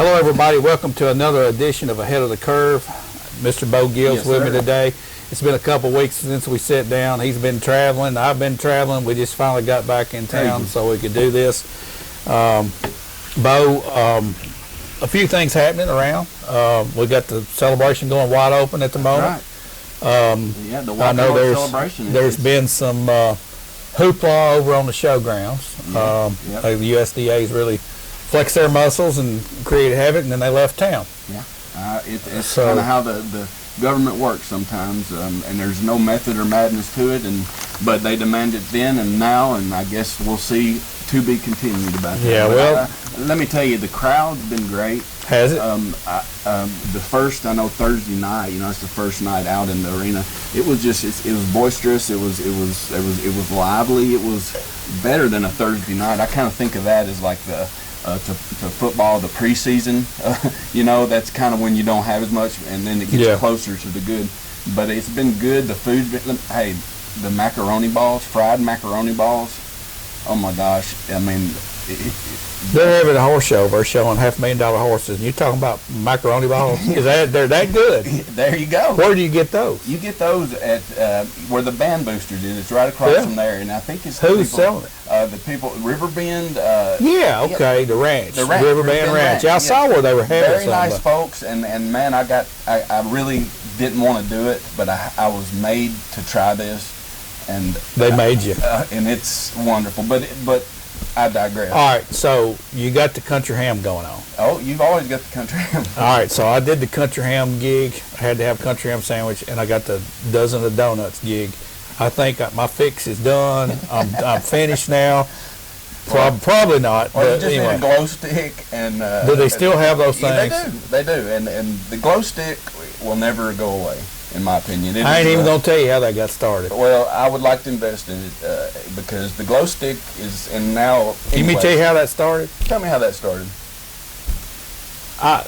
Hello, everybody. Welcome to another edition of Ahead of the Curve. Mr. Bo Gill's with me today. It's been a couple weeks since we sat down. He's been traveling. I've been traveling. We just finally got back in town so we could do this. Bo, a few things happening around. We got the celebration going wide open at the moment. Yeah, the I know celebration. There's been some hoopla over on the showgrounds. The USDA's really flexed their muscles and created havoc, and then they left town. Yeah, it's kind of how the government works sometimes, and there's no method or madness to it. But they demand it then and now, and I guess we'll see to be continued about that. Yeah, let me tell you, the crowd's been great. Has it? The first, I know Thursday night, it's the first night out in the arena. It was just, it was boisterous. It was lively. It was better than a Thursday night. I kind of think of that as like the to football, the preseason. That's kind of when you don't have as much, and then it gets closer to the good. But it's been good. The food's been. Hey, the macaroni balls, fried macaroni balls. Oh my gosh! I mean. They're having a horse show. They're showing $500,000 horses. And you're talking about macaroni balls? They're that good? There you go. Where do you get those? You get those at where the Band Boosters is. It's right across from there, and I think it's who's selling it? The people, Riverbend. The ranch. The Riverbend Ranch. I saw where they were having very nice folks, and man, I really didn't want to do it, but I was made to try this, and they made you, and it's wonderful. But I digress. All right, so you got the country ham going on. Oh, you've always got the country ham. All right, so I did the country ham gig. I had to have country ham sandwich, and I got the dozen of donuts gig. I think my fix is done. I'm finished now. Probably not. Well, but you just anyway. need a glow stick, and do they still have those things? They do, and the glow stick will never go away. In my opinion, I ain't even gonna tell you how that got started. Well, I would like to invest in it because the glow stick is, and now. Can me tell you how that started? Tell me how that started.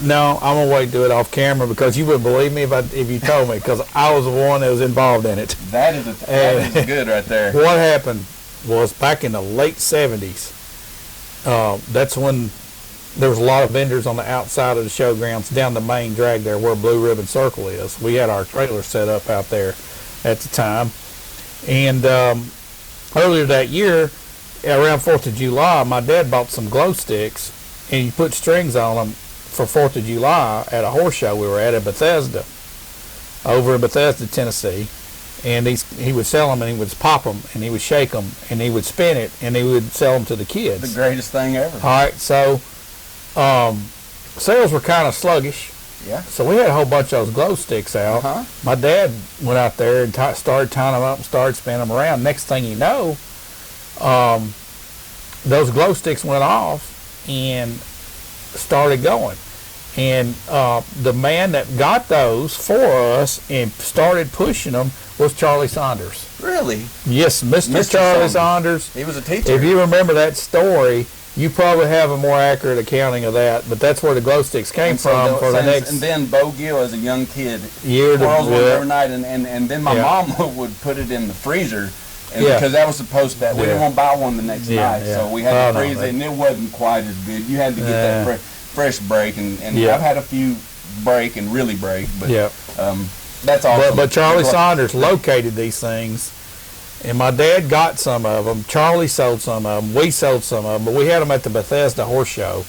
No, I'm gonna wait to do it off camera because you wouldn't believe me if you told me because I was the one that was involved in it. That is good right there. What happened was back in the late '70s. That's when there was a lot of vendors on the outside of the showgrounds down the main drag there where Blue Ribbon Circle is. We had our trailer set up out there at the time. And earlier that year, around 4th of July, my dad bought some glow sticks, and you put strings on them for 4th of July at a horse show we were at Bethesda, over in Bethesda, Tennessee. And he would sell them, and he would pop them, and he would shake them, and he would spin it, and he would sell them to the kids. The greatest thing ever. All right, so sales were kind of sluggish. Yeah. So we had a whole bunch of those glow sticks out. My dad went out there and started tying them up and started spinning them around. Next thing you know, those glow sticks went off and started going. And the man that got those for us and started pushing them was Charlie Saunders. Really? Yes, Mr. Charlie Saunders. He was a teacher. If you remember that story, you probably have a more accurate accounting of that, but that's where the glow sticks came from for the next. And then Bo Gill, as a young kid, twirls one every night, and then my mom would put it in the freezer, because that was supposed to. We didn't want to buy one the next night, so we had to freeze it, and it wasn't quite as good. You had to get that fresh break, and I've had a few break and really break, but that's awesome. But Charlie Saunders located these things. And my dad got some of them. Charlie sold some of them. We sold some of them. But we had them at the Bethesda Horse Show.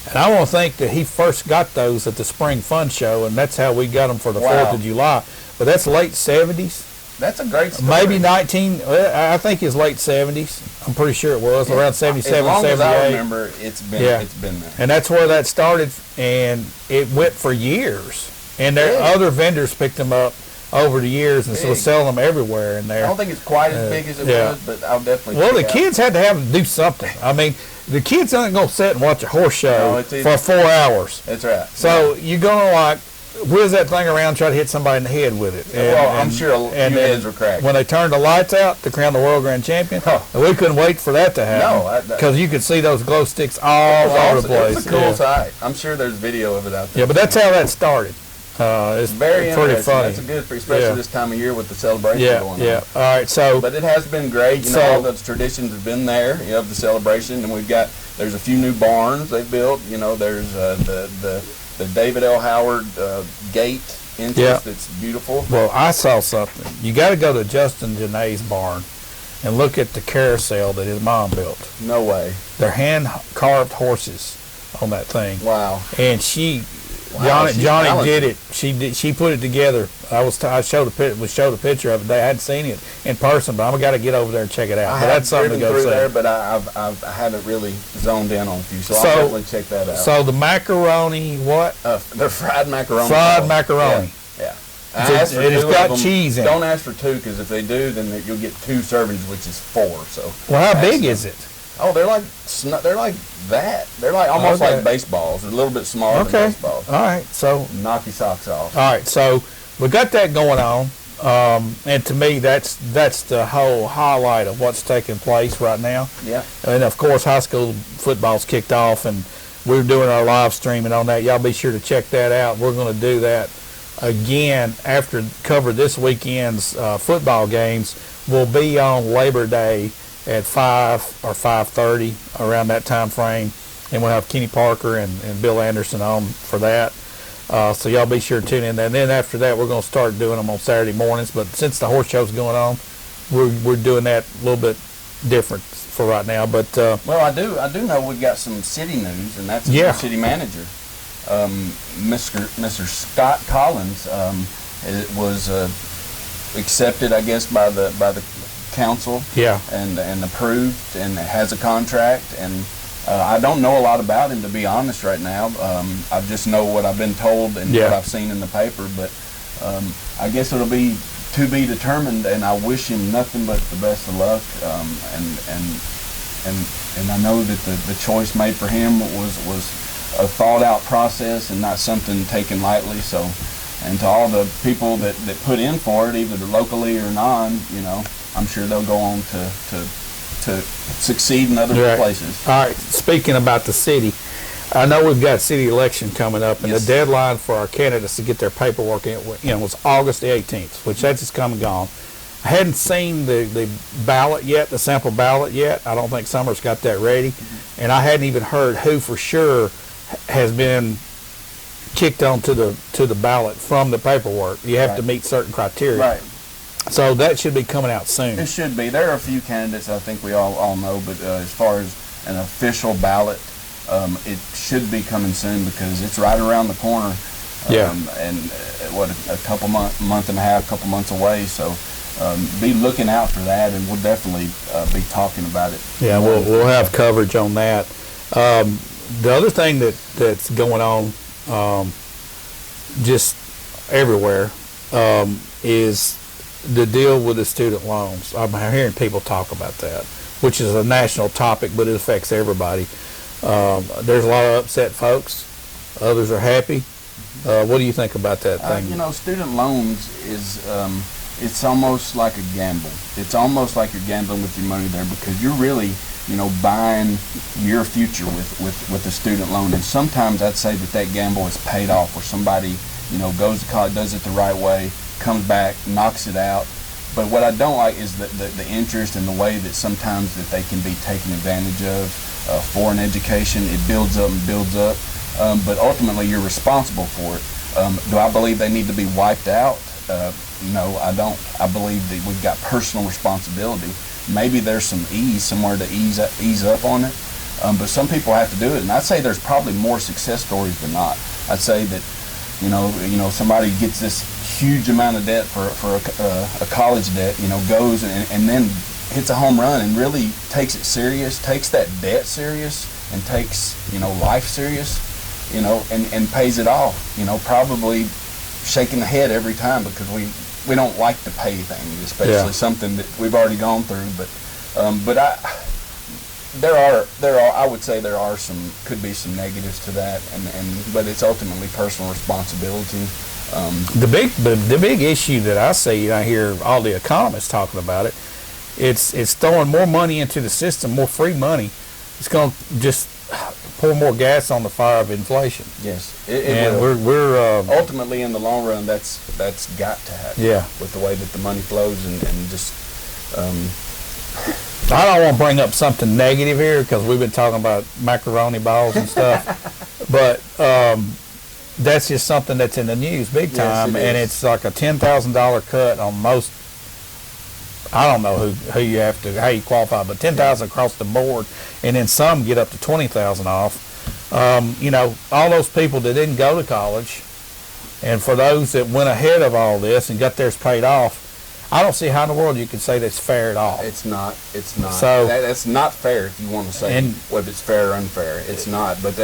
And I want to think that he first got those at the Spring Fun Show, and that's how we got them for the 4th of July. But that's late 70s. That's a great story. Maybe I think it's late 70s. I'm pretty sure it was, around 77, 78. As long as I remember, it's been there. And that's where that started, and it went for years. And other vendors picked them up over the years and so sell them everywhere in there. I don't think it's quite as big as it was, but I'll definitely. Well, the kids had to have to do something. I mean, the kids aren't going to sit and watch a horse show for 4 hours. That's right. So you're going to whiz that thing around and try to hit somebody in the head with it. I'm sure a few heads were cracked. When they turned the lights out to crown the world grand champion, we couldn't wait for that to happen. Because you could see those glow sticks all over the place. It was a cool sight. I'm sure there's video of it out there. Yeah, but that's how that started. It's Very pretty interesting. funny. That's a good, especially Yeah. this time of year with the celebration Yeah, going yeah. on. All right, so But it has been great. You know, So- all those traditions have been there. You know, of the celebration, and there's a few new barns they built. You know, there's the David L. Howard gate entrance Yeah. that's beautiful. well, I saw something. You got to go to Justin Janae's barn and look at the carousel that his mom built. No way. They're hand carved horses on that thing, Wow. and she. Wow, she's Johnny talented. did it. She put it together. I showed a picture of it. I hadn't seen it in person, but I'm got to get over there and check it out. I But have that's something to driven go through see. there, but I haven't really zoned in on a few, so I'll So- definitely check that out. So the macaroni, what? They're fried macaroni. Fried balls. macaroni. Yeah. It's- I asked for it has two of got them. cheese in it. Don't ask for two, because if they do, then you'll get 2 servings, which is 4. So. Well, how big Excellent. is it? Oh, they're like that. They're like almost Okay. like baseballs. They're a little bit smaller Okay. than baseballs. All right. So Knock your socks off. all right. So we got that going on, and to me, that's the whole highlight of what's taking place right now. Yeah. And of course, high school football's kicked off, and we're doing our live streaming on that. Y'all be sure to check that out. We're going to do that again after cover this weekend's football games. We'll be on Labor Day at 5 or 5:30 around that time frame, and we'll have Kenny Parker and Bill Anderson on for that. So y'all be sure to tune in. And then after that, we're going to start doing them on Saturday mornings. But since the horse show's going on, we're doing that a little bit different for right now. But Well, I do know we've got some city news, and that's Yeah. the city manager, Mr. Scott Collins. It was accepted, I guess, by the council. yeah, and approved, and has a contract, and I don't know a lot about him, to be honest, right now. I just know what I've been told and Yeah. what I've seen in the paper, but I guess it'll be to be determined, and I wish him nothing but the best of luck, and I know that the choice made for him was a thought out process and not something taken lightly. So, and to all the people that put in for it, either locally or non, you know, I'm sure they'll go on to succeed in other Right. places. All right, speaking about the city, I know we've got city election coming up, and Yes. the deadline for our candidates to get their paperwork in, was August the 18th, which that's just come and gone. I hadn't seen the ballot yet, the sample ballot yet. I don't think Summer's got that ready, and I hadn't even heard who for sure has been kicked onto the ballot from the paperwork. You have to Right. meet certain criteria. Right. So that should be coming out soon. It should be. There are a few candidates I think we all know, but as far as an official ballot, it should be coming soon because it's right around the corner. Yeah. And what, a couple month and a half, couple months away. So be looking out for that, and we'll definitely be talking about it. Yeah, we'll have coverage on that. The other thing that's going on just everywhere is the deal with the student loans. I'm hearing people talk about that, which is a national topic, but it affects everybody. There's a lot of upset folks. Others are happy. What do you think about that thing? You know, student loans is it's almost like a gamble. It's almost like you're gambling with your money there because you're really, you know, buying your future with a student loan. And sometimes I'd say that gamble is paid off, where somebody, you know, goes to college, does it the right way, comes back, knocks it out. But what I don't like is the interest and the way that sometimes that they can be taken advantage of for an education. It builds up and builds up. But ultimately, you're responsible for it. Do I believe they need to be wiped out? No, I don't. I believe that we've got personal responsibility. Maybe there's some somewhere to ease up on it, but some people have to do it. And I'd say there's probably more success stories than not. I'd say that, you know, somebody gets this huge amount of debt for a college debt, you know, goes and then hits a home run and really takes it serious, takes that debt serious, and takes, you know, life serious, you know, and pays it off, you know, probably shaking the head every time because we don't like to pay things, especially something that we've already gone through. But I would say could be some negatives to that, but it's ultimately personal responsibility. The big issue that I see, and I hear all the economists talking about it, it's throwing more money into the system, more free money. It's going to just pour more gas on the fire of inflation. Yes, And will. we're Ultimately, in the long run, that's got to happen. Yeah. With the way that the money flows and just. I don't want to bring up something negative here because we've been talking about macaroni balls and stuff, but that's just something that's in the news big time, Yes, and it's like a $10,000 cut on most. I don't know who you have to how you qualify, but 10,000 across the board, and then some get up to 20,000 off. You know, all those people that didn't go to college, and for those that went ahead of all this and got theirs paid off, I don't see how in the world you could say that's fair at all. It's not. It's not. So that's not fair. If you want to say whether it's fair or unfair, it's not. But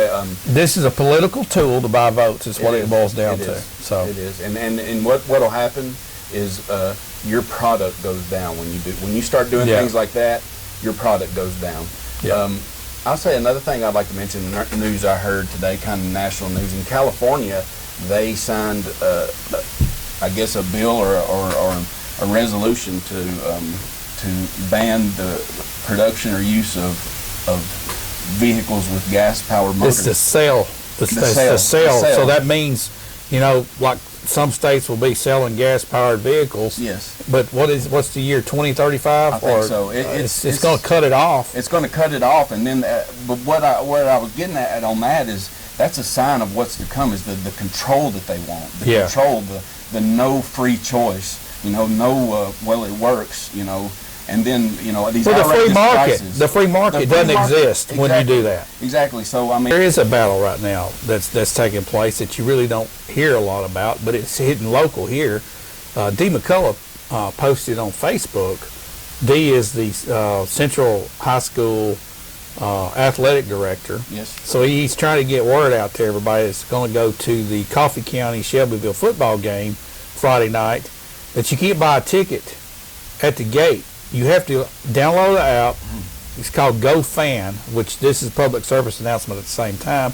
this is a political tool to buy votes. Is what it boils down to. So it is. And what'll happen is your product goes down when you start doing things like that. Your product goes down. Yeah. I'll say another thing I'd like to mention. News I heard today, kind of national news in California. They signed, I guess, a bill or a resolution to ban the production or use of vehicles with gas-powered motors. It's the sale. The sale. So that means, you know, like some states will be selling gas-powered vehicles. Yes. But what's the year, 2035? I think so. It's going to cut it off. It's going to cut it off, and then. But what I was getting at on that is that's a sign of what's to come. Is the control that they want. The control. The no free choice. You know, well, it works. You know. And then, you know, these outrageous prices. The free market doesn't exist when you do that. Exactly. So, I mean, there is a battle right now that's taking place that you really don't hear a lot about, but it's hitting local here. Dee McCullough posted on Facebook. Dee is the Central High School athletic director. Yes. So he's trying to get word out to everybody that's going to go to the Coffee County Shelbyville football game Friday night that you can't buy a ticket at the gate. You have to download the app. It's called GoFan, which this is a public service announcement at the same time,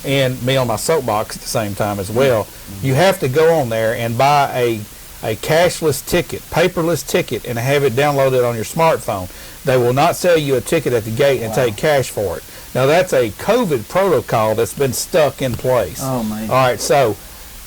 and me on my soapbox at the same time as well. You have to go on there and buy a cashless ticket, paperless ticket, and have it downloaded on your smartphone. They will not sell you a ticket at the gate and take cash for it. Now, that's a COVID protocol that's been stuck in place. Oh, man. All right, so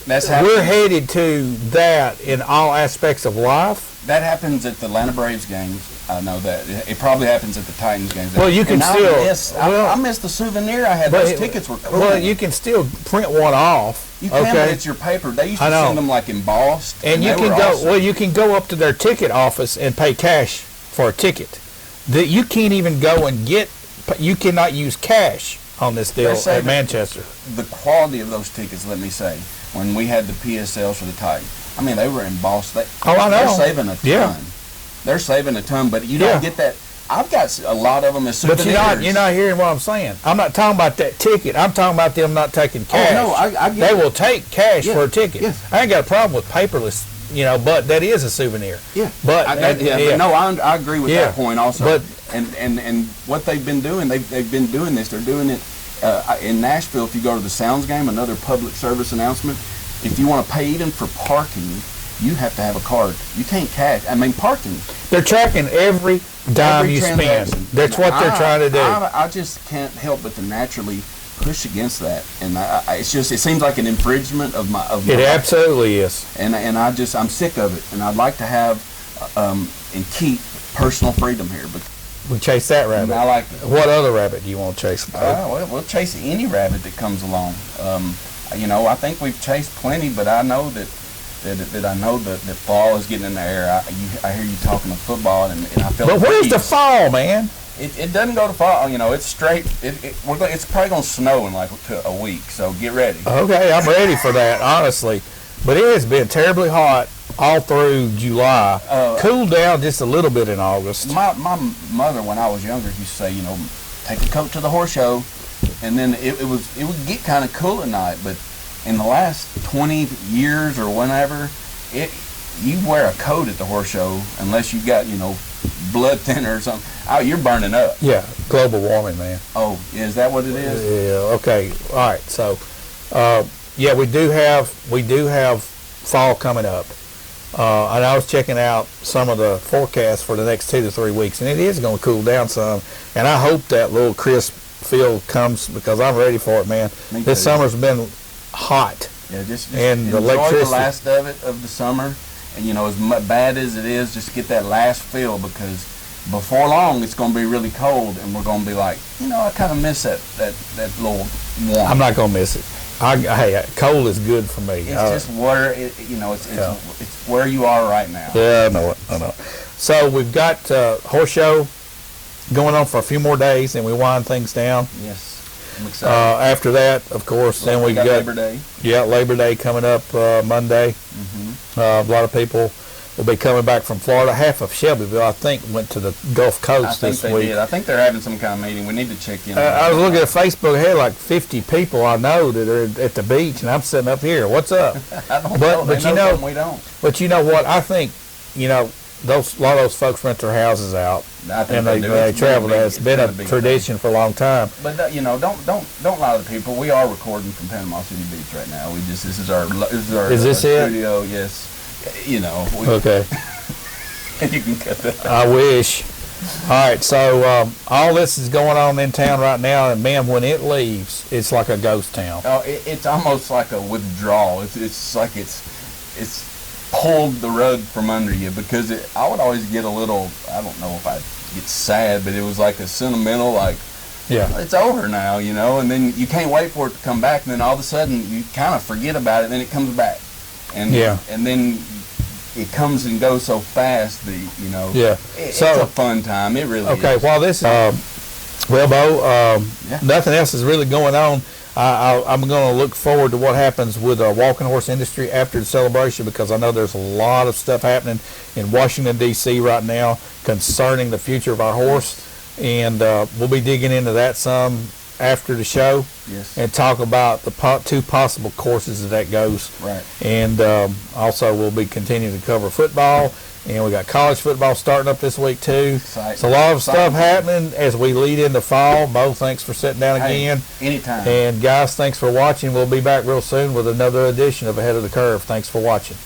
we're headed to that in all aspects of life. That happens at the Atlanta Braves games. I know that. It probably happens at the Titans games. Well, you can I missed the souvenir I had. Those tickets were cool. Well, you can still print one off. You can, but it's your paper. They used to send them like embossed. And you can go. Awesome. Well, you can go up to their ticket office and pay cash for a ticket. You can't even go and get. You cannot use cash on this deal at Manchester. The quality of those tickets, let me say, when we had the PSLs for the Titans. I mean, they were embossed. I know. They're saving a ton. Yeah. They're saving a ton, but you don't get that. I've got a lot of them as souvenirs. But you're not hearing what I'm saying. I'm not talking about that ticket. I'm talking about them not taking cash. Oh, no, I get They will take cash for a ticket. Yes. I ain't got a problem with paperless, you know, but that is a souvenir. Yeah. But I agree with that point also. But and what they've been doing, they've been doing this. They're doing it in Nashville. If you go to the Sounds game, another public service announcement. If you want to pay even for parking, you have to have a card. You can't cash. I mean, parking. They're tracking every dime you spend. That's what they're trying to do. I just can't help but to naturally push against that, and it seems like an infringement of my. It absolutely is. And I'm sick of it, and I'd like to have and keep personal freedom here. But we chase that rabbit. I like it. What other rabbit do you want to chase? Well, we'll chase any rabbit that comes along. You know, I think we've chased plenty, but I know that fall is getting in the air. I hear you talking of football, and I feel. But where's the fall, man? It doesn't go to fall. You know, it's straight. It's probably gonna snow in like a week, so get ready. Okay, I'm ready for that, honestly. But it has been terribly hot all through July. Cooled down just a little bit in August. My mother, when I was younger, used to say, you know, take a coat to the horse show. And then it would get kind of cool at night, but in the last 20 years or whenever, you wear a coat at the horse show unless you got, you know, blood thinner or something. Oh, you're burning up. Yeah, global warming, man. Oh, is that what it is? Yeah. Okay. All right. So, yeah, we do have fall coming up, and I was checking out some of the forecasts for the next 2 to 3 weeks, and it is going to cool down some. And I hope that little crisp field comes because I'm ready for it, man. Me This too. summer's been hot. Yeah, just And the enjoy the electricity. last of it of the summer, and as bad as it is, just get that last feel, because before long it's going to be really cold, and we're going to be like, I kind of miss that little warmth. I'm not gonna miss it. Hey, cold is good for me. It's just where it's where you are right now. Yeah, I know it. I know. So we've got horse show going on for a few more days, and we wind things down. Yes, I'm excited. After that, of course, then we got Labor Day. Yeah, Labor Day coming up Monday. Mm-hmm. A lot of people will be coming back from Florida. Half of Shelbyville, I think, went to the Gulf Coast I think this they week. did. I think they're having some kind of meeting. We need to check in. I was looking at Facebook. I had like 50 people I know that are at the beach, and I'm sitting up here. What's up? I don't But know. They you know- something we don't. But you know what? I think a lot of those folks rent their houses out, I think and they they do. It's travel. been a big- It's been a big tradition for a long time. But don't lie to the people. We are recording from Panama City Beach right now. This is our Is this it? studio. Yes, Okay, you can cut that. I wish. All right, so all this is going on in town right now, and man, when it leaves, it's like a ghost town. Oh, it's almost like a withdrawal. It's like it's pulled the rug from under you, because I would always get a little, I don't know if I'd get sad, but it was like a sentimental, like, Yeah, it's over now, and then you can't wait for it to come back, and then all of a sudden you kind of forget about it, and then it comes back. And Yeah. and then it comes and goes so fast that, yeah. it's So- a fun time. It really Okay, is. while this, well, Bo, Yeah. nothing else is really going on. I'm going to look forward to what happens with the walking horse industry after the celebration, because I know there's a lot of stuff happening in Washington, D.C. right now concerning the future of our horse, and we'll be digging into that some after the show Yes. and talk about the two possible courses that goes. Right. And also we'll be continuing to cover football, and we got college football starting up this week too. Exciting. So a lot of stuff Exciting. happening as we lead into fall. Bo, thanks for sitting down Hey, again. anytime. And guys, thanks for watching. We'll be back real soon with another edition of Ahead of the Curve. Thanks for watching.